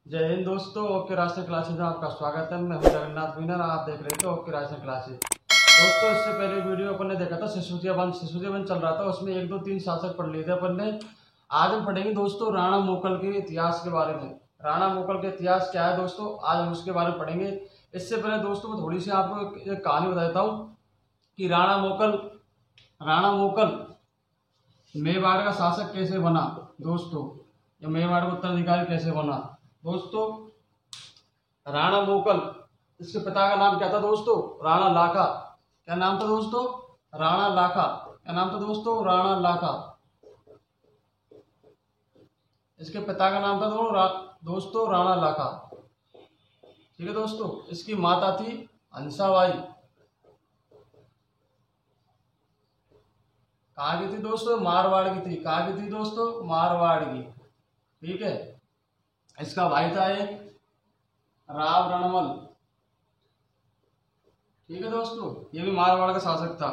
जय हिंद दोस्तों। Okay ration classes में आपका स्वागत है। मैं हूं जगन्नाथ विनर। आप देख रहे थे ओके राशन क्लासेज। दोस्तों, इससे पहले वीडियो अपन ने देखा था सिसोदिया बंद चल रहा था, उसमें 1 2 3 शासक पढ़ लिए थे अपन ने। आज हम पढ़ेंगे दोस्तों राणा मोकल के इतिहास के बारे में। राणा मोकल का इतिहास क्या है दोस्तों, आज हम उसके बारे में पढ़ेंगे। इससे पहले दोस्तों मैं थोड़ी सी आपको एक कहानी बता देता हूँ कि राणा मोकल मेवाड़ का शासक कैसे बना दोस्तों, या मेवाड़ का उत्तराधिकारी कैसे बना दोस्तों। राणा मोकल, इसके पिता का नाम क्या था दोस्तों? राणा लाखा। क्या नाम था दोस्तों? राणा लाखा। क्या नाम था दोस्तों? राणा लाखा। इसके पिता का नाम था दोस्तों राणा लाखा। ठीक है दोस्तों। इसकी माता थी हंसाबाई। कहाँ की थी दोस्तों? मारवाड़ की थी। कहाँ की थी दोस्तों? मारवाड़ की। ठीक है। इसका भाई था एक राव रणमल। ठीक है दोस्तों, ये भी मारवाड़ का शासक था।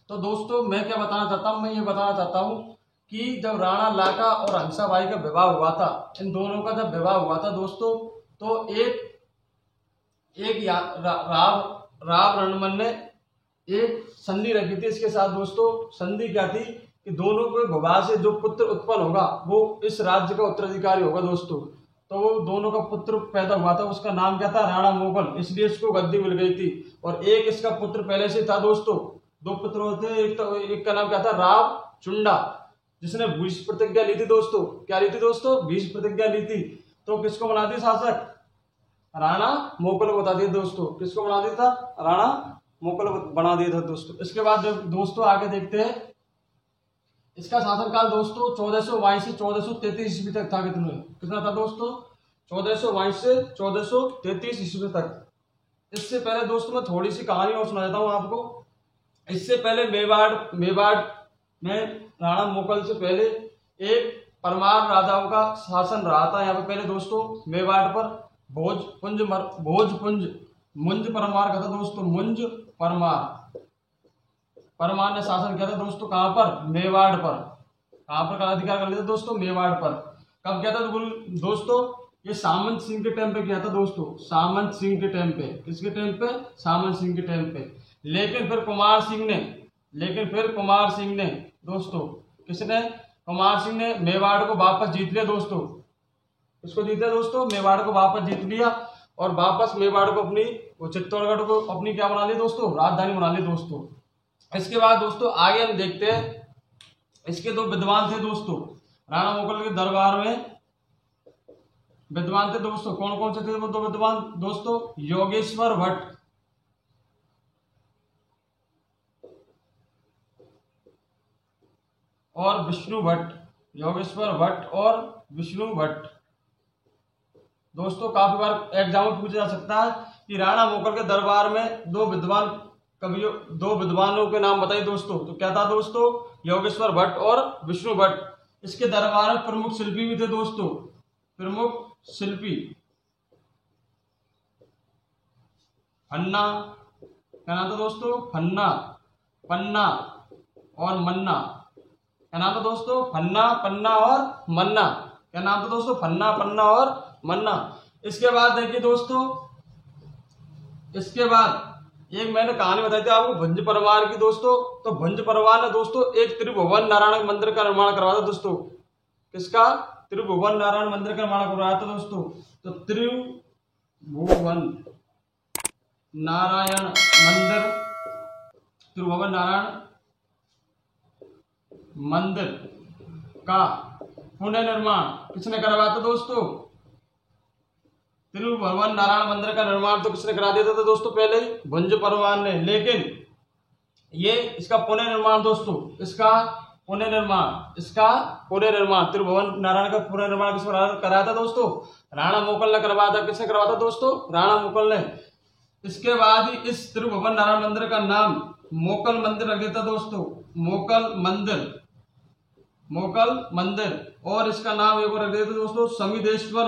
तो दोस्तों मैं क्या बताना चाहता हूँ, मैं ये बताना चाहता हूँ कि जब राणा लाखा और हंसाबाई का विवाह हुआ था, इन दोनों का जब विवाह हुआ था दोस्तों, तो एक एक राव रणमल ने एक संधि रखी थी इसके साथ दोस्तों। संधि क्या थी कि दोनों के विवाह से जो पुत्र उत्पन्न होगा वो इस राज्य का उत्तराधिकारी होगा दोस्तों। तो वो दोनों का पुत्र पैदा हुआ था, उसका नाम क्या था? राणा मोगल। इसलिए इसको गद्दी मिल गई थी। और एक इसका पुत्र पहले से था दोस्तों। 2 पुत्र होते, एक का नाम क्या था? राव चुंडा, जिसने भीष प्रतिज्ञा ली थी दोस्तों। क्या ली थी दोस्तों? भीष प्रतिज्ञा ली थी। तो किसको बना दी शासक? राणा मोगल को बता दिया दोस्तों। किसको बना दिया था? राणा मोगल को बना दिया था दोस्तों। इसके बाद दोस्तों आगे देखते हैं। इसका शासनकाल दोस्तों 1422 से 1433 ईस्वी तक था। कितना था दोस्तों? 1422 से 1433 ईस्वी तक। इससे पहले दोस्तों मैं थोड़ी सी कहानी और सुना देता हूँ आपको। इससे पहले मेवाड़ में राणा मोगल से पहले एक परमार राजाओं का शासन रहा था। यहाँ पे पहले दोस्तों मेवाड़ पर मुंज परमार का था दोस्तों। मुंज परमार ने शासन किया था दोस्तों। कहां पर? मेवाड़ पर। कहां पर का अधिकार कर लिया था दोस्तों? मेवाड़ पर। कब किया था दोस्तों? ये सामंत सिंह के टाइम पे किया था दोस्तों। सामंत सिंह के टाइम पे। किसके टाइम पे? सामंत सिंह के टाइम पे। लेकिन फिर कुमार सिंह ने दोस्तों, किसने? कुमार सिंह ने मेवाड़ को वापस जीत लिया दोस्तों। इसको जीत लिया दोस्तों, मेवाड़ को वापस जीत लिया। और वापस मेवाड़ को चित्तौड़गढ़ को अपनी क्या बना लिया दोस्तों? राजधानी बना ली दोस्तों। इसके बाद दोस्तों आगे हम देखते हैं। इसके 2 विद्वान थे दोस्तों राणा मोगल के दरबार में। विद्वान थे दोस्तों। कौन कौन से थे वो 2 विद्वान दोस्तों? योगेश्वर भट्ट और विष्णु भट्ट। योगेश्वर भट्ट और विष्णु भट्ट दोस्तों। काफी बार एग्जाम में पूछा जा सकता है कि राणा मोगल के दरबार में 2 विद्वानों के नाम बताइए दोस्तों। तो क्या था दोस्तों? योगेश्वर भट्ट और विष्णु भट्ट। इसके दरबार में प्रमुख शिल्पी भी थे दोस्तों। प्रमुख शिल्पी फन्ना, क्या नाम था दोस्तों? फन्ना, पन्ना और मन्ना। क्या नाम था दोस्तों? फन्ना, पन्ना और मन्ना। क्या नाम था दोस्तों? फन्ना, पन्ना और मन्ना। इसके बाद देखिए दोस्तों, इसके बाद एक मैंने कहानी बताई थी आपको भुंज परमार की दोस्तों। तो भुंज परमार ने दोस्तों एक त्रिभुवन नारायण मंदिर का निर्माण करवाया था दोस्तों। किसका? त्रिभुवन नारायण मंदिर का निर्माण करवाया था दोस्तों। तो त्रिभुवन नारायण मंदिर का पुनर्निर्माण किसने करवाया था दोस्तों? त्रिभुवन नारायण मंदिर का निर्माण तो किसने करा दिया था दोस्तों? पहले भुंज परमार ने। लेकिन ये इसका पुनर्निर्माण दोस्तों, इसका पुनर्निर्माण त्रिभुवन नारायण का पुनर्निर्माण किसने कराया था दोस्तों? राणा मोगल ने करवाया था। किसने करवाया था दोस्तों? राणा मोगल ने। इसके बाद ही इस त्रिभुवन नारायण मंदिर का नाम मोकल मंदिर रख दिया था दोस्तों। मोकल मंदिर। और इसका नाम एक और रख दिया था दोस्तों, समीदेश्वर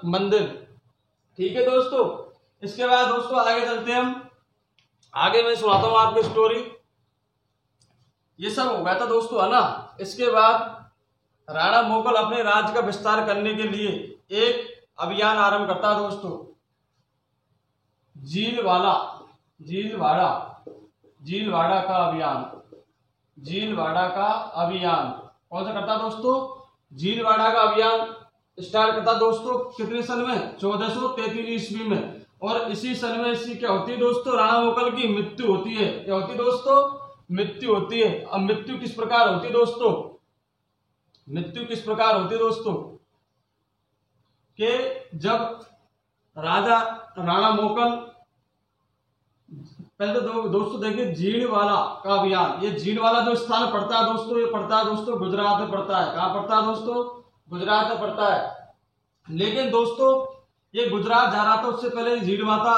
मंदिर। ठीक है दोस्तों। इसके बाद दोस्तों आगे चलते हैं हम। आगे मैं सुनाता हूं आपको स्टोरी। ये सब हो गया था दोस्तों, है ना। इसके बाद राणा मोगल अपने राज्य का विस्तार करने के लिए एक अभियान आरंभ करता है दोस्तों, झीलवाड़ा का अभियान। झीलवाड़ा का अभियान कौन सा करता दोस्तों? झीलवाड़ा का अभियान स्टार्ट करता दोस्तों कितने सन में? 1433 ईस्वी में। और इसी सन में इसकी क्या होती है दोस्तों? राणा मोगल की मृत्यु होती है। क्या होती है दोस्तों? मृत्यु होती है। अब मृत्यु किस प्रकार होती है दोस्तों? मृत्यु किस प्रकार होती है दोस्तों? कि जब राजा राणा मोगल, पहले तो दोस्तों देखिए झीलवाड़ा का अभियान, ये झीलवाड़ा जो स्थान पड़ता है दोस्तों, ये पड़ता है दोस्तों गुजरात में पड़ता है। कहाँ पड़ता है दोस्तों? गुजरात में पड़ता है। लेकिन दोस्तों ये गुजरात जा रहा था, उससे पहले झीलवाड़ा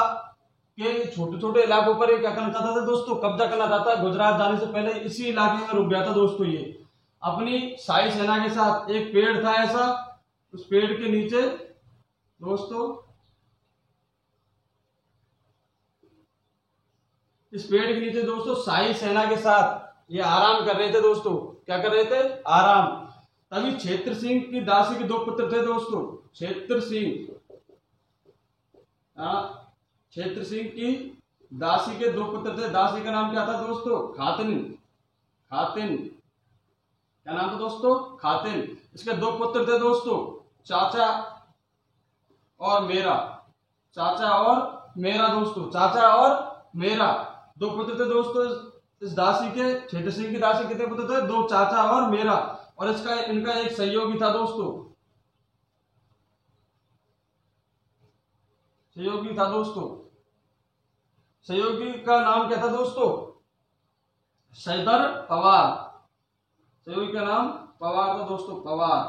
के छोटे छोटे इलाकों पर ये क्या करना चाहता था दोस्तों? कब्जा करना चाहता है। गुजरात जाने से पहले इसी इलाके में रुक गया था दोस्तों। ये अपनी शाही सेना के साथ, एक पेड़ था ऐसा, उस पेड़ के नीचे दोस्तों, इस पेड़ के नीचे दोस्तों शाही सेना के साथ ये आराम कर रहे थे दोस्तों। क्या कर रहे थे? आराम। तभी क्षेत्र सिंह की दासी के दो पुत्र थे दोस्तों। क्षेत्र सिंह की दासी के दो पुत्र थे। दासी का नाम क्या था दोस्तों? खातिन। क्या नाम था दोस्तों? खातिन। इसके दो पुत्र थे दोस्तों, चाचा और मेरा दोस्तों, चाचा और मेरा दो पुत्र थे दोस्तों। इस दासी के, क्षेत्र सिंह की दासी कितने पुत्र थे? दो, चाचा और मेरा। और इनका एक सहयोगी था दोस्तों, सहयोगी का नाम क्या था दोस्तों? सैदर पवार। सहयोगी का नाम पवार था दोस्तों, पवार।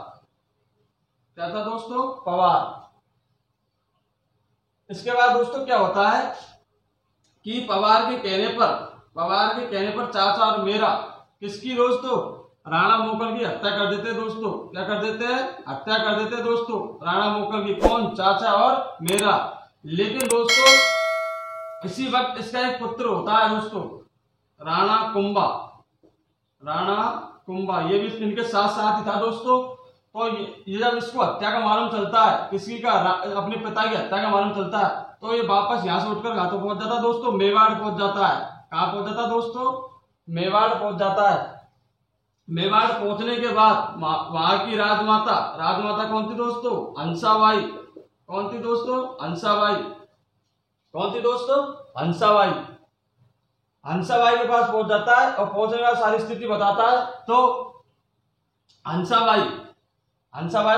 क्या था दोस्तों? पवार। इसके बाद दोस्तों क्या होता है कि पवार के कहने पर चाचा और मेरा किसकी दोस्तों? राणा मोगल की हत्या कर देते दोस्तों। क्या कर देते हैं? हत्या कर देते दोस्तों राणा मोगल की। कौन? चाचा और मेरा। लेकिन दोस्तों इसी वक्त इसका एक पुत्र होता है दोस्तों, राणा कुंभा। ये भी इनके साथ साथ ही था दोस्तों। तो ये जब इसको हत्या का मालूम चलता है, किसी का, अपने पिता की हत्या का मालूम चलता है, तो ये वापस यहाँ से उठकर कहाँ तो पहुंच जाता दोस्तों? मेवाड़ पहुंच जाता है। कहाँ पहुंच जाता दोस्तों? मेवाड़ पहुंच जाता है। मेवाड़ पहुंचने के बाद वहां की राजमाता कौन थी दोस्तों? हंसाबाई। कौन थी दोस्तों? हंसाबाई। कौन थी दोस्तों? हंसाबाई। हंसाबाई के पास पहुंच जाता है और पहुंचने के बाद सारी स्थिति बताता है। तो हंसाबाई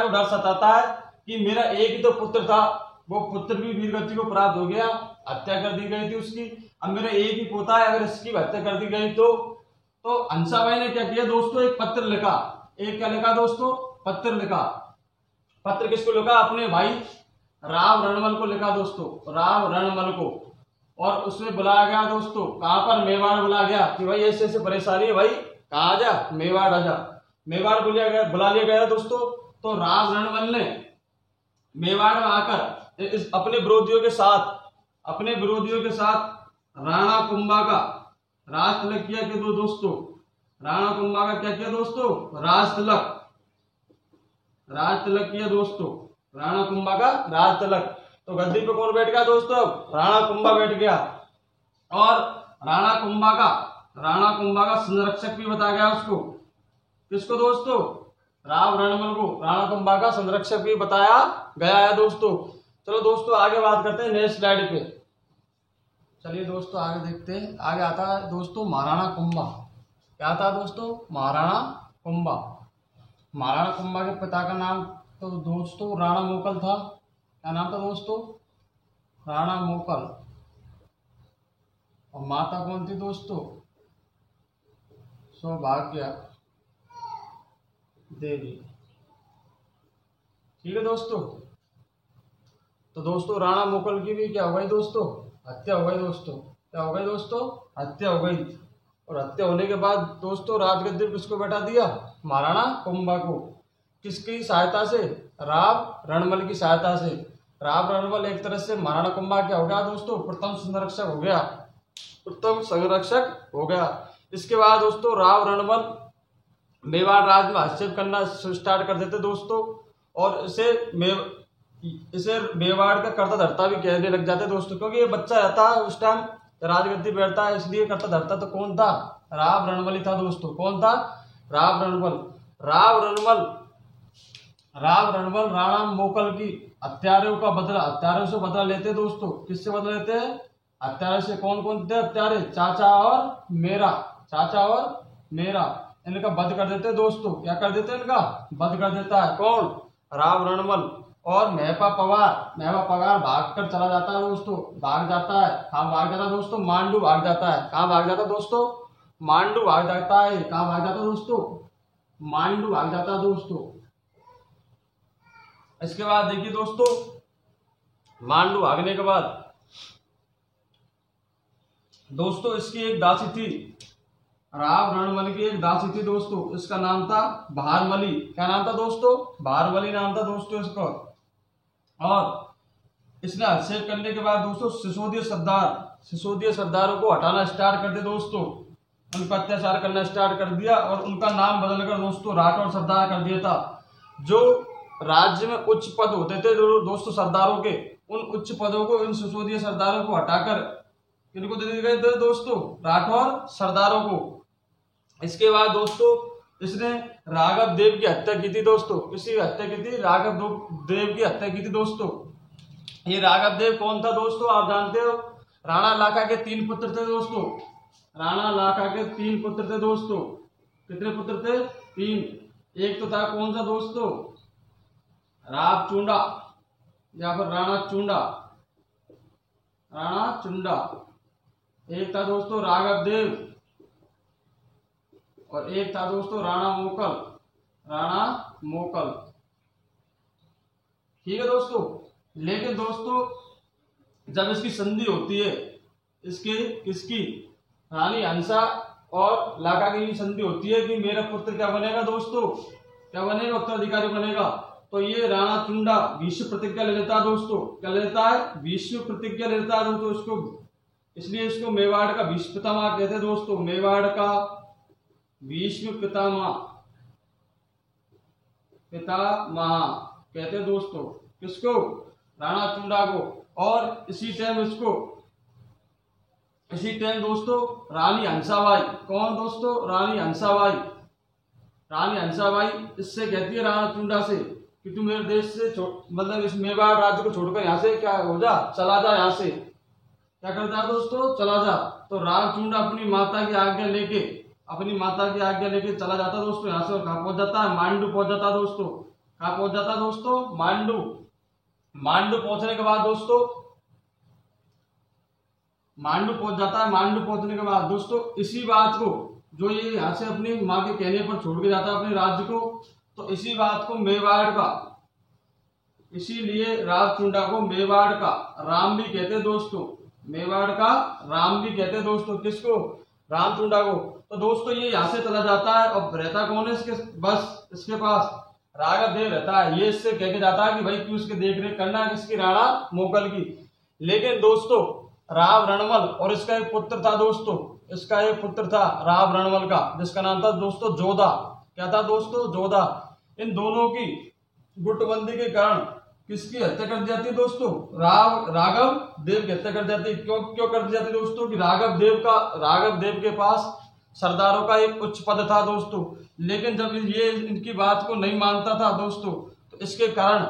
को डर सताता है कि मेरा एक ही तो पुत्र था, वो पुत्र भी वीरगति को प्राप्त हो गया, हत्या कर दी गई थी उसकी। अब मेरा एक ही पोता है, अगर इसकी हत्या कर दी गई तो हंसाबाई ने क्या किया दोस्तों? एक पत्र लिखा। क्या लिखा दोस्तों? पत्र लिखा। पत्र किसको लिखा? अपने भाई राव रणमल को लिखा दोस्तों, राव रणमल को। और उसमें बुलाया गया दोस्तों, कहां पर? मेवाड़ बुलाया गया कि भाई ऐसे ऐसे परेशानी है भाई, कहा आ जा, मेवाड़ आ जा। मेवाड़ बुला लिया गया दोस्तों। तो राव रणमल ने मेवाड़ में आकर अपने विरोधियों के साथ राणा कुंभा का राज तिलक किया कि दोस्तों, राणा कुंभा का क्या किया दोस्तों? राज तिलक किया दोस्तों, राणा कुंभा का राज तिलक। तो गद्दी पे कौन बैठ गया दोस्तों? राणा कुंभा बैठ गया। और राणा कुंभा का संरक्षक भी बताया गया उसको। किसको दोस्तों? राव रणमल को राणा कुंभा का संरक्षक भी बताया गया है दोस्तों। चलो दोस्तों आगे बात करते हैं नेक्स्ट स्लाइड पे। चलिए दोस्तों आगे देखते हैं। आगे आता है दोस्तों महाराणा कुंभा। क्या था दोस्तों? महाराणा कुंभा। महाराणा कुंभा के पिता का नाम तो दोस्तों राणा मोगल था। क्या नाम था दोस्तों? राणा मोगल। और माता कौन थी दोस्तों? सौभाग्य देवी। ठीक है दोस्तों। तो दोस्तों राणा मोगल की भी क्या हो गई दोस्तों? हत्या हो गई दोस्तों। क्या हो गई दोस्तों? हत्या हो गई। और हत्या होने के बाद दोस्तों राजगद्दी पर किसको बैठा दिया? महाराणा कुंभा को। किसकी सहायता से? राव रणमल की सहायता से। राव रणमल एक तरह से महाराणा कुंभा क्या हो गया दोस्तों? प्रथम संरक्षक हो गया। इसके बाद दोस्तों राव रणबल मेवाड़ राज्य में हस्तक्षेप करना स्टार्ट कर देते दोस्तों, और इसे मेवाड़ का कर्ता धर्ता भी कहने लग जाते दोस्तों, क्योंकि ये बच्चा रहता है उस टाइम राजगद्दी बैठता है, इसलिए कर्ता धर्ता तो कौन था, राव रणबल ही था दोस्तों। कौन था, राव रणबल। राव रणबल राणा मोकल की हत्यारों से बदला लेते दोस्तों। किससे बदला लेते हैं, हत्यारे से। कौन कौन थे हत्यारे, चाचा और मेरा, इनका वध कर देते दोस्तों। क्या कर देते हैं, इनका वध कर देता है कौन, राव रणबल। और मेहपा पगार भाग कर चला जाता है दोस्तों, भाग जाता है। कहाँ भाग जाता है दोस्तों, मांडू भाग जाता है। कहाँ भाग जाता है दोस्तों, मांडू भाग जाता है। कहाँ भाग जाता है दोस्तों, मांडू भाग जाता है दोस्तों। इसके बाद देखिए दोस्तों, मांडू भागने के बाद दोस्तों इसकी एक दासी थी, राव रणबल की एक दासी थी दोस्तों, इसका नाम था भारमली। क्या नाम था दोस्तों, भारमली नाम था दोस्तों इसका। और इसने हस्तक्षेप करने के बाद दोस्तों सिसोदिया सरदारों को हटाना स्टार्ट कर दिया दोस्तों, उन पर अत्याचार करना स्टार्ट कर दिया, और उनका नाम बदलकर दोस्तों राठौर सरदार कर दिया था। जो राज्य में उच्च पद होते थे दोस्तों सरदारों के, उन उच्च पदों को इन सिसोदिया सरदारों को हटाकर किनको दे दिए गए थे दोस्तों, राठौर सरदारों को। इसके बाद दोस्तों इसने राघव देव की हत्या की थी दोस्तों। किसी हत्या की थी, राघव देव की हत्या की थी दोस्तों। ये राघव देव कौन था दोस्तों, आप जानते हो, राणा लाखा के 3 पुत्र थे दोस्तों। राणा लाखा के 3 पुत्र थे दोस्तों। कितने पुत्र थे, 3। एक तो था कौन सा दोस्तों, राव चुंडा या फिर राणा चुंडा। एक था दोस्तों राघव देव, और एक था दोस्तों राणा मोकल। ठीक है दोस्तों। लेकिन दोस्तों जब इसकी संधि होती है, किसकी, रानी हंसा और लाखा की संधि होती है कि मेरा पुत्र क्या बनेगा दोस्तों, क्या बनेगा, उत्तराधिकारी बनेगा। तो ये राणा चुंडा भीष्म प्रतिज्ञा ले लेता है दोस्तों। क्या ले लेता है, भीष्म प्रतिज्ञा ले लेता है दोस्तों इसको। इसलिए इसको मेवाड़ का भीष्म पितामह कहते हैं दोस्तों, मेवाड़ का भीष्म पितामह कहते हैं दोस्तों। किसको, राणा चुंडा को। और इसी टाइम दोस्तों रानी हंसाबाई, कौन दोस्तों, रानी हंसाबाई इससे कहती है राणा चुंडा से कि तू मेरे देश से मतलब इस मेवाड़ राज्य को छोड़कर यहाँ से क्या हो जा, चला जा यहाँ से। क्या करता है दोस्तों, चला जा। तो राव चुंडा अपनी माता की आज्ञा लेके चला जाता दोस्तों यहाँ से। और कहाँ पहुंच जाता है, मांडू पहुंच जाता दोस्तों। कहाँ पहुंच जाता दोस्तों, मांडू पहुंचने के बाद दोस्तों, मांडू पहुंचने के बाद दोस्तों इसी बात को, जो ये यहाँ से अपनी माँ के कहने पर छोड़ के जाता है अपने राज्य को, तो इसी बात को मेवाड़ का, इसीलिए राव चुंडा को मेवाड़ का राम भी कहते दोस्तों। मेवाड़ का राम भी कहते दोस्तों। किसको, राम चुंडा को। तो दोस्तों ये यहाँ से चला जाता है, और रहता कौन है इसके, बस इसके पास राघव देव रहता है। ये इससे कह के जाता है कि भाई तू इसके देख रेख करना है, किसकी, राणा मोकल की। लेकिन दोस्तों राव रणबल और इसका एक पुत्र था दोस्तों, राव रणबल का, जिसका नाम था दोस्तों जोधा। क्या था दोस्तों, जोधा। इन दोनों की गुटबंदी के कारण किसकी हत्या कर दी जाती है दोस्तों, राघव देव की हत्या कर दी जाती है। क्यों कर दी जाती है दोस्तों, कि राघव देव के पास सरदारों का एक उच्च पद था दोस्तों। लेकिन जब ये इनकी बात को नहीं मानता था दोस्तों, तो इसके कारण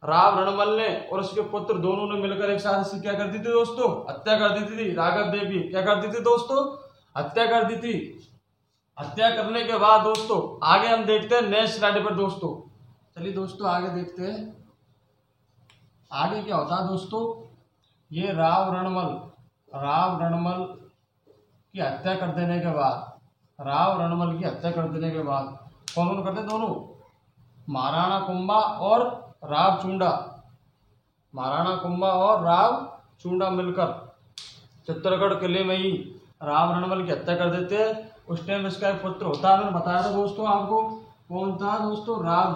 राव रणबल ने और उसके पुत्र दोनों ने मिलकर एक साथ इसकी क्या कर दी थी दोस्तों, हत्या कर दी थी। राघव देव की क्या कर दी थी दोस्तों, हत्या कर दी थी। हत्या करने के बाद दोस्तों आगे हम देखते हैं नेक्स्ट स्लाइड पर दोस्तों। चलिए दोस्तों आगे देखते हैं आगे क्या होता है दोस्तों। ये राव रणबल की हत्या कर देने के बाद, कौन कौन करते, दोनों, महाराणा कुंभा और राव चुंडा मिलकर चित्तौड़गढ़ किले में ही राव रणबल की हत्या कर देते हैं। उस टाइम इसका एक पुत्र होता है, मैंने बताया था दोस्तों आपको, कौन था दोस्तों, राव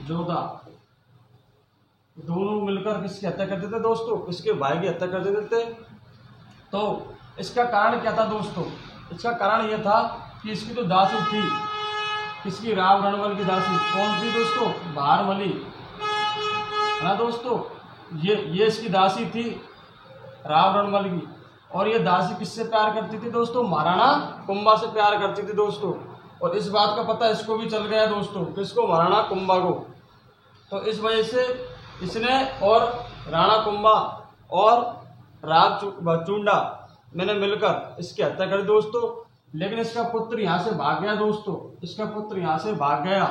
जोधा। दोनों मिलकर किसकी हत्या कर देते दोस्तों, इसके भाई की हत्या कर देते। तो इसका कारण क्या था दोस्तों? इसका कारण यह था कि इसकी जो दासी थी, किसकी, राव रणबल की दासी, कौन सी दोस्तों? भारमली, है ना दोस्तों। ये इसकी दासी थी राव रणबल की, और ये दासी किससे प्यार करती थी दोस्तों? महाराणा कुंभा से प्यार करती थी दोस्तों। और इस बात का पता इसको भी चल गया दोस्तों, किसको? महाराणा कुंभा को। तो इस वजह से इसने और राणा कुंभा और राज चुंडा मैंने मिलकर इसकी हत्या करी दोस्तों। लेकिन इसका पुत्र यहाँ से भाग गया दोस्तों, इसका पुत्र यहाँ से भाग गया,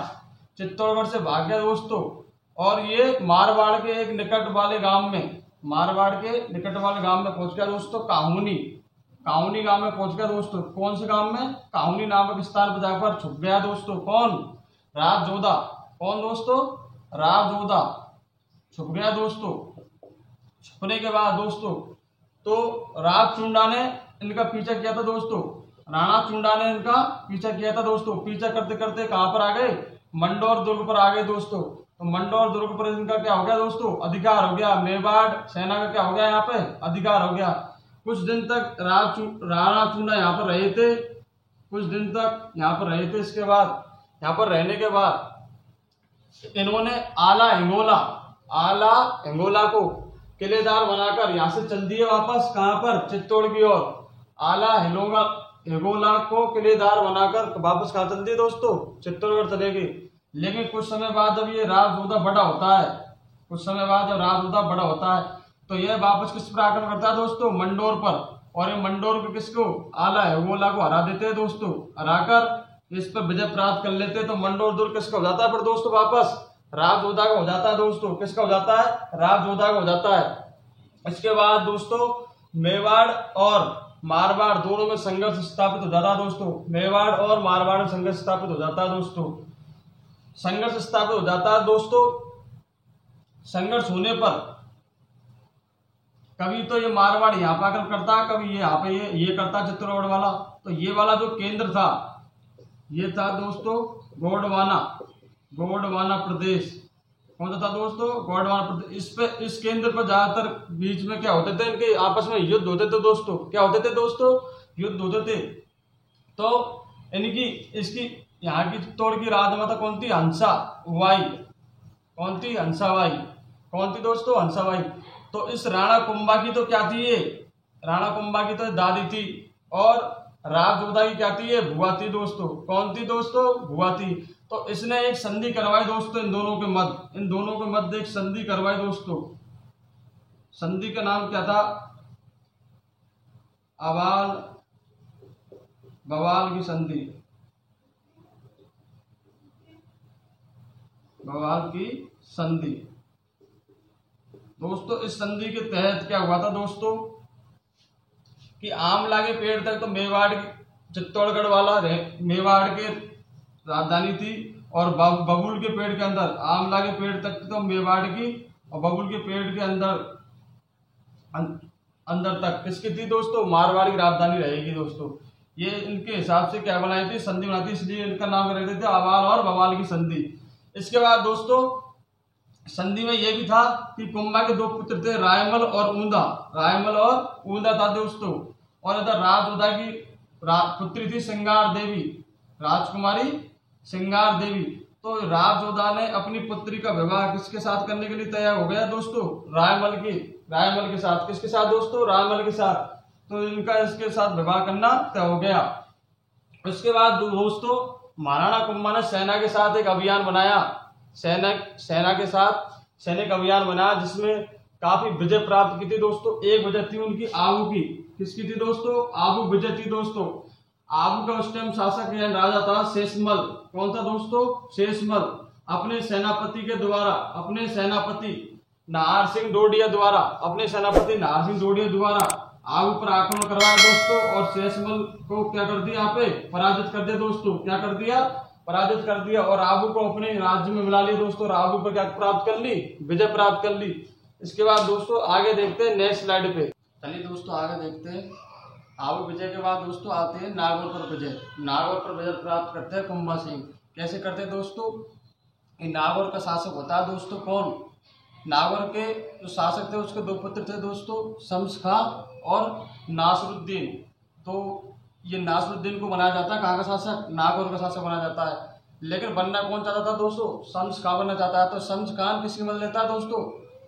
चित्तौड़गढ़ से भाग गया दोस्तों। और ये मारवाड़ के एक निकट वाले गांव में, मारवाड़ के निकट वाले गांव में पहुंच गया दोस्तों, काहुनी, काहुनी गांव में पहुंच गया दोस्तों। कौन से गांव में? काहुनी नामक स्थान पर जाकर छुप गया दोस्तों। कौन? राज जोधा। कौन दोस्तों? राज जोधा छुप गया दोस्तों। छुपने के बाद दोस्तों तो राज चुंडा ने इनका पीछा किया था दोस्तों, राणा चुंडा ने इनका पीछा किया था दोस्तों। पीछा करते करते कहां पर आ गए? मंडोर दुर्ग पर आ गए दोस्तों। तो मंडोर दुर्ग पर इनका क्या हो गया दोस्तों? अधिकार हो गया। मेवाड़ सेना का क्या हो गया? यहाँ पे अधिकार हो गया। कुछ दिन तक राणा चुंडा यहाँ पर रहे थे, कुछ दिन तक यहाँ पर रहे थे। इसके बाद यहाँ पर रहने के बाद इन्होंने आला हिंगोला को किलेदार बनाकर यहाँ से चल दिए वापस। कहाँ पर? चित्तौड़ की ओर। आला हिंगोला को किलेदार बनाकर वापस कहाँ चल दिए दोस्तों? चित्तौड़गढ़ चले गए। लेकिन कुछ समय बाद जब ये राज जोधा बड़ा होता है, कुछ समय बाद जब राज जोधा बड़ा होता है तो यह वापस किस पर आक्रमण करता है दोस्तों? मंडोर पर। और ये मंडोर को किसको? आला हिंगोला को हरा देते हैं दोस्तों। हराकर इस पर विजय प्राप्त कर लेते हैं। तो मंडोर दुर्ग किसका हो जाता है पर दोस्तों? वापस राज जोधा का हो जाता है दोस्तों। किसका हो जाता है? राज जोधा का हो जाता है। इसके बाद दोस्तों मेवाड़ और मारवाड़ दोनों में संघर्ष स्थापित हो जाता है दोस्तों। मेवाड़ और मारवाड़ में संघर्ष स्थापित हो जाता है दोस्तों। संघर्ष स्थापित हो जाता है दोस्तों। संघर्ष होने पर कभी तो ये मारवाड़ यहाँ पर आकर करता है, कभी ये यहाँ पे ये करता है चित्तौड़गढ़ वाला। तो ये वाला जो केंद्र था ये था दोस्तों गोंडवाना प्रदेश। कौन सा था दोस्तों? गोंडवाना प्रदेश। इस केंद्र पर ज्यादातर बीच में क्या होते थे? इनके आपस में युद्ध होते थे दोस्तों। क्या होते थे दोस्तों? युद्ध होते थे। तो इसकी यहाँ की चित्तौड़ की राजमाता कौन थी? हंसाबाई। कौन थी? हंसाबाई। कौन थी दोस्तों? हंसाबाई। तो इस राणा कुंभा की तो क्या थी? ये राणा कुंभा की तो दादी थी, और राज जोधा की क्या थी? ये बुआ थी दोस्तों। कौन थी दोस्तों? बुआ थी। तो इसने एक संधि करवाई दोस्तों इन दोनों के मध्य एक संधि करवाई दोस्तों। संधि का नाम क्या था? अवाल बवाल की संधि। बवाल की संधि दोस्तों। इस संधि के तहत क्या हुआ था दोस्तों कि आमला के पेड़ तक तो मेवाड़ चित्तौड़गढ़ वाला मेवाड़ के राजधानी थी, और बबुल के पेड़ के अंदर, आमला के पेड़ तक तो मेवाड़ की, और बबुल के पेड़ के अंदर तक किसकी थी दोस्तों? मारवाड़ की राजधानी रहेगी दोस्तों। ये इनके हिसाब से क्या बनाई थी? संधि बनाई थी, इसलिए इनका नाम रख देते थे अवाल और बवाल की संधि। इसके बाद दोस्तों संधि में यह भी था कि कुंभा के दो पुत्र थे, रायमल और ऊंदा था दोस्तों। और इधर राज जोधा की पुत्री थी सिंगार देवी, राजकुमारी सिंगार देवी। तो राज जोधा ने अपनी पुत्री का विवाह किसके साथ करने के लिए तैयार हो गया दोस्तों? रायमल के साथ। किसके साथ दोस्तों? रायमल के साथ। तो इनका इसके साथ विवाह करना तय हो गया। उसके बाद दोस्तों महाराणा कुंभा ने सेना के साथ एक अभियान बनाया, सेना के साथ सैनिक अभियान बनाया, जिसमें काफी विजय प्राप्त की थी दोस्तों। एक विजय थी उनकी आबू की। किसकी थी दोस्तों? आबू विजय थी दोस्तों। आबू का उस टाइम शासक या राजा था शेषमल। कौन था दोस्तों? शेषमल। अपने सेनापति नाहर सिंह डोडिया द्वारा आबू पर आक्रमण करवाया दोस्तों, और शेषमल को क्या कर दिया? यहाँ पे पराजित कर दिया दोस्तों। क्या कर दिया? पराजित कर दिया, और आबू को अपने राज्य में मिला लिया दोस्तों। और आबू पर क्या प्राप्त कर ली? विजय प्राप्त कर ली। इसके बाद दोस्तों आगे देखते हैं नेक्स्ट स्लाइड पे। चलिए दोस्तों आगे देखते हैं। आबू विजय के बाद दोस्तों आते हैं नागौर पर विजय। नागौर पर विजय प्राप्त करते हैं कुंभा सिंह। कैसे करते हैं दोस्तों? नागौर का शासक होता है दोस्तों कौन? नागौर के जो शासक थे उसके दो पुत्र थे दोस्तों, शम्स खां और नासरुद्दीन। तो ये नासरुद्दीन को बनाया जाता है कहाँ का शासक, नागौर का शासक बनाया जाता है। लेकिन बनना कौन चाहता था दोस्तों, शम्स खान बनना चाहता है। तो शम्स खान किसकी मदद लेता है दोस्तों,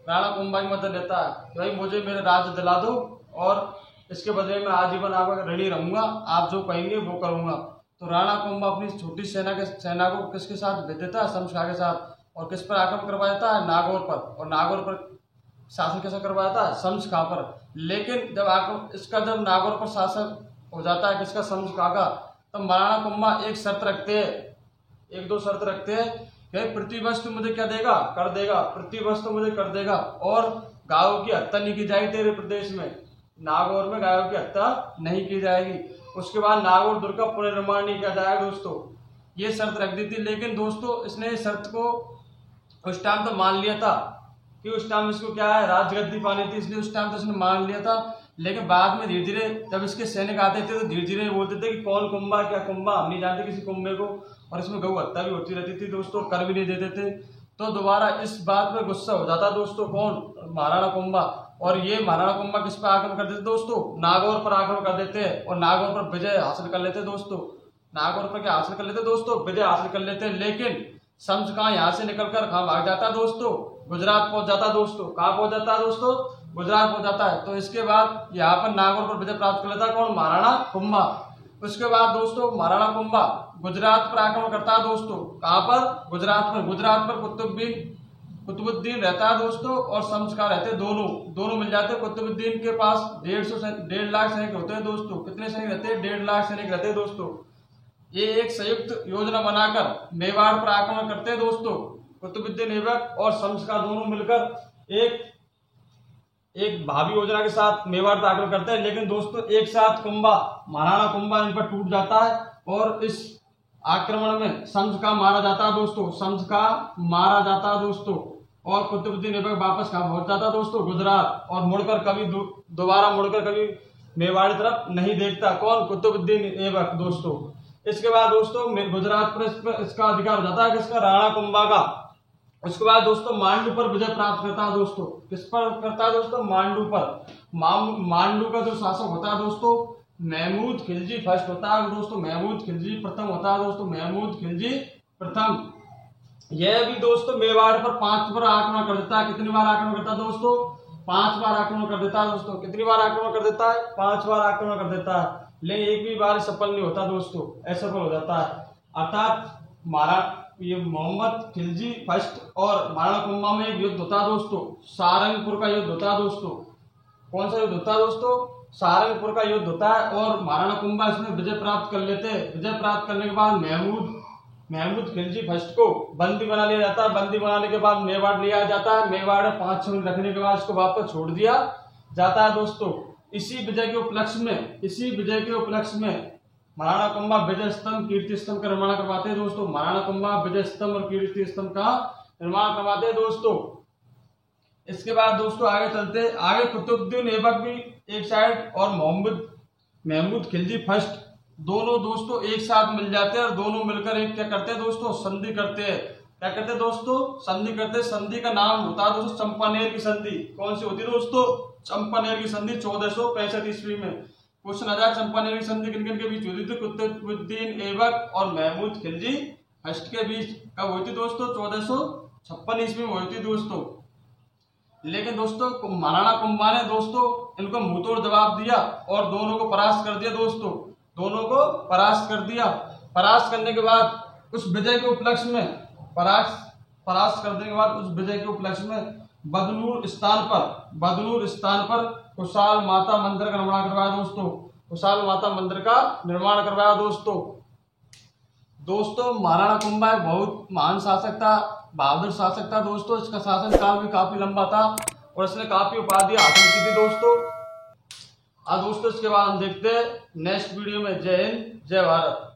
राणा कुंभा की मदद लेता है कि भाई मुझे मेरे राज्य दिला दो और इसके बदले में आजीवन आपका ऋणी रहूंगा, आप जो कहेंगे वो करूंगा। तो राणा कुंभा अपनी छोटी सेना को किसके साथ भेज देता है, शम्स खान के साथ, और किस पर आक्रमण करवा देता है, नागौर पर। और नागौर पर शासन कैसा करवाया था, शम्स खां पर। लेकिन जब नागौर पर शासन हो जाता है किसका, शम्स खां का, तब महाराणा कुंभा एक शर्त रखते हैं, एक दो शर्त रखते हैं कि प्रतिवर्ष तू मुझे क्या देगा, कर देगा, प्रतिवर्ष तो मुझे कर देगा, और गायों की हत्या नहीं की जाएगी तेरे प्रदेश में, नागौर में गायों की हत्या नहीं की जाएगी। उसके बाद नागौर दुर्ग का पुनर्निर्माण नहीं किया जाएगा दोस्तों, ये शर्त रख दी थी। लेकिन दोस्तों इसने इस शर्त को उस टाइम तो मान लिया था कि उस टाइम इसको क्या है, राजगद्दी पानी थी, इसलिए उस टाइम तो इसने मान लिया था। लेकिन बाद में धीरे धीरे जब इसके सैनिक आते थे तो धीरे धीरे बोलते थे कि कौन कुंभा, क्या कुंभा, हम नहीं जानते किसी कुंभे को, और इसमें गौ हत्या भी होती रहती थी दोस्तों, कर भी नहीं देते थे। तो दोबारा इस बात पे गुस्सा हो जाता दोस्तों कौन, महाराणा कुंभा, और ये महाराणा कुंभा किस पर आक्रमण कर देते दोस्तों, नागौर पर आक्रमण कर देते हैं और नागौर पर विजय हासिल कर लेते दोस्तों। नागौर पर क्या हासिल कर लेते दोस्तों, विजय हासिल कर लेते। लेकिन शम्स खां यहाँ से निकलकर कहाँ भाग जाता है दोस्तों, गुजरात पहुंच जाता है दोस्तों। कहाँ पहुंच जाता है दोस्तों, गुजरात पहुंच जाता है। तो इसके बाद यहाँ पर नागौर पर विजय प्राप्त कर लेता है कौन, महाराणा कुंभा। उसके बाद दोस्तों महाराणा कुंभा गुजरात पर आक्रमण करता है दोस्तों, कहाँ पर, गुजरात पर। गुजरात पर कुतुबुद्दीन रहता है दोस्तों और शम्स खां रहते हैं, दोनों मिल जाते हैं। कुतुबुद्दीन के पास 1.5 लाख सैनिक होते हैं दोस्तों। कितने सैनिक रहते हैं, 1.5 लाख सैनिक रहते हैं दोस्तों। ये एक संयुक्त योजना बनाकर मेवाड़ पर आक्रमण करते हैं दोस्तों। कुतुबुद्दीन ऐबक और शम्स खां दोनों मिलकर एक भावी योजना के साथ मेवाड़ पर आक्रमण करते हैं। लेकिन दोस्तों एक साथ महाराणा कुंभा इन पर टूट जाता है और इस आक्रमण में शम्स खां मारा जाता है दोस्तों, शम्स खां मारा जाता है दोस्तों। और कुतुबुद्दीन ऐबक वापस कहाँ पहुंच जाता दोस्तों, गुजरात, और मुड़कर कभी दोबारा मुड़कर कभी मेवाड़ की तरफ नहीं देखता कौन, कुतुबुद्दीन ऐबक दोस्तों। इसके बाद दोस्तों गुजरात पर इसका अधिकार हो जाता है किसका, राणा कुंभा का। उसके बाद दोस्तों मांडू पर विजय प्राप्त करता है दोस्तों। किस पर करता है दोस्तों, मांडू पर। मांडू का जो शासक होता है दोस्तों, महमूद खिलजी फर्स्ट होता है दोस्तों, महमूद खिलजी प्रथम होता है दोस्तों, महमूद खिलजी प्रथम। यह भी दोस्तों मेवाड़ पर 5 बार आक्रमण कर देता है। कितनी बार आक्रमण करता है दोस्तों, 5 बार आक्रमण कर देता है दोस्तों। कितनी बार आक्रमण कर देता है, 5 बार आक्रमण कर देता है। लेकिन एक भी बार सफल नहीं होता दोस्तों, असफल हो जाता है। अर्थात ये मोहम्मद खिलजी फर्स्ट और महाराणा कुंभा में एक युद्ध होता है दोस्तों, सारंगपुर का युद्ध होता है दोस्तों। कौन सा युद्ध होता है दोस्तों, सारंगपुर का युद्ध होता है और महाराणा कुंभा इसमें विजय प्राप्त कर लेते हैं। विजय प्राप्त करने के बाद महमूद खिलजी फर्स्ट को बंदी बना लिया जाता है। बंदी बनाने के बाद मेवाड़ लिया जाता है। मेवाड़ में 5-6 मिनट रखने के बाद इसको वापस छोड़ दिया जाता है दोस्तों। इसी विजय के उपलक्ष्य में महाराणा कुंभा विजय स्तंभ, कीर्ति स्तंभ का निर्माण करवाते हैं दोस्तों। महाराणा कुंभा विजय स्तंभ और कीर्ति स्तंभ का निर्माण करवाते हैं दोस्तों। इसके बाद दोस्तों आगे चलते, आगे कुतुबुद्दीन ऐबक भी एक साइड और महमूद खिलजी फर्स्ट दोनों दोस्तों एक साथ मिल जाते हैं और दोनों मिलकर एक क्या करते हैं दोस्तों, संधि करते हैं। क्या करते हैं दोस्तों, संधि करते हैं। संधि का नाम होता है दोस्तों चंपानेर की संधि। कौन सी होती है दोस्तों, चंपानेर की संधि 1465 ईस्वी में। क्वेश्चन आ जाए चंपानेर की संधि किन किन के बीच हुई थी, कुतुबुद्दीन ऐबक और महमूद खिलजी फर्स्ट के बीच। कब हुई थी दोस्तों, 1456 ईस्वी में हुई थी दोस्तों। लेकिन दोस्तों महाराणा कुंभा ने दोस्तों इनको मुंहतोड़ जवाब दिया और दोनों को परास्त कर दिया दोस्तों, दोनों को परास्त कर दिया। परास्त करने के बाद उस विजय के उपलक्ष्य में परास्त करने के बाद उस विजय के उपलक्ष्य में बदनूर स्थान पर कुशाल माता मंदिर का निर्माण करवाया दोस्तों। कुशाल माता मंदिर का निर्माण करवाया दोस्तों महाराणा कुंभा बहुत महान शासक था, बहादुर शासक था दोस्तों। इसका शासन काल भी काफी लंबा था और इसने काफी उपाधियां हासिल की थी दोस्तों। दोस्तों इसके बाद हम देखते हैं नेक्स्ट वीडियो में। जय हिंद, जय भारत।